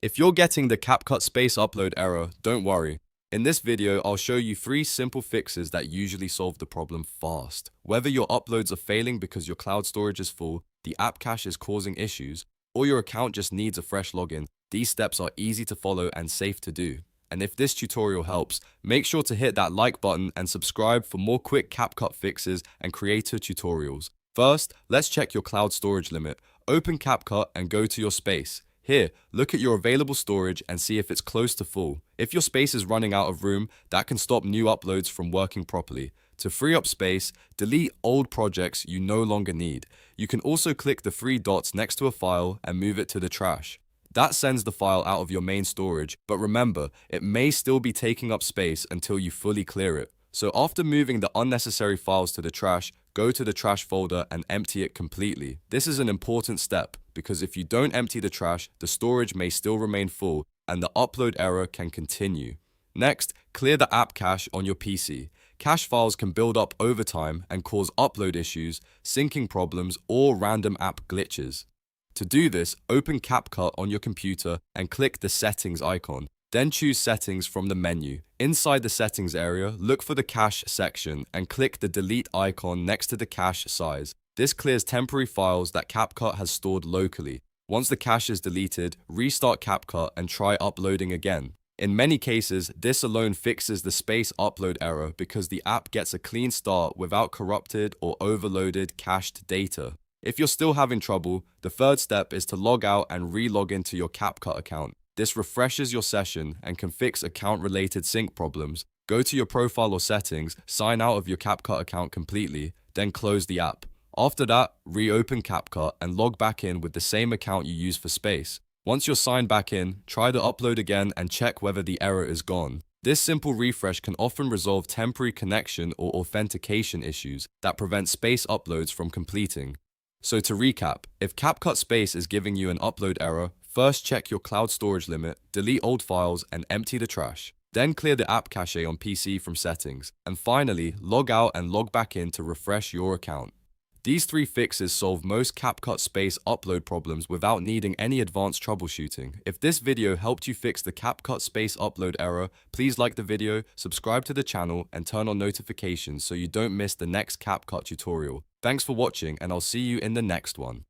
If you're getting the CapCut Space upload error, don't worry. In this video, I'll show you 3 simple fixes that usually solve the problem fast. Whether your uploads are failing because your cloud storage is full, the app cache is causing issues, or your account just needs a fresh login, these steps are easy to follow and safe to do. And if this tutorial helps, make sure to hit that like button and subscribe for more quick CapCut fixes and creator tutorials. First, let's check your cloud storage limit. Open CapCut and go to your space. Here, look at your available storage and see if it's close to full. If your space is running out of room, that can stop new uploads from working properly. To free up space, delete old projects you no longer need. You can also click the 3 dots next to a file and move it to the trash. That sends the file out of your main storage, but remember, it may still be taking up space until you fully clear it. So after moving the unnecessary files to the trash, go to the trash folder and empty it completely. This is an important step because if you don't empty the trash, the storage may still remain full and the upload error can continue. Next, clear the app cache on your PC. Cache files can build up over time and cause upload issues, syncing problems, or random app glitches. To do this, open CapCut on your computer and click the Settings icon. Then choose Settings from the menu. Inside the Settings area, look for the Cache section and click the Delete icon next to the cache size. This clears temporary files that CapCut has stored locally. Once the cache is deleted, restart CapCut and try uploading again. In many cases, this alone fixes the space upload error because the app gets a clean start without corrupted or overloaded cached data. If you're still having trouble, the third step is to log out and re-log into your CapCut account. This refreshes your session and can fix account-related sync problems. Go to your profile or settings, sign out of your CapCut account completely, then close the app. After that, reopen CapCut and log back in with the same account you used for space. Once you're signed back in, try to upload again and check whether the error is gone. This simple refresh can often resolve temporary connection or authentication issues that prevent space uploads from completing. So to recap, if CapCut Space is giving you an upload error, first check your cloud storage limit, delete old files, and empty the trash. Then clear the app cache on PC from settings. And finally, log out and log back in to refresh your account. These 3 fixes solve most CapCut Space upload problems without needing any advanced troubleshooting. If this video helped you fix the CapCut Space upload error, please like the video, subscribe to the channel, and turn on notifications so you don't miss the next CapCut tutorial. Thanks for watching, and I'll see you in the next one.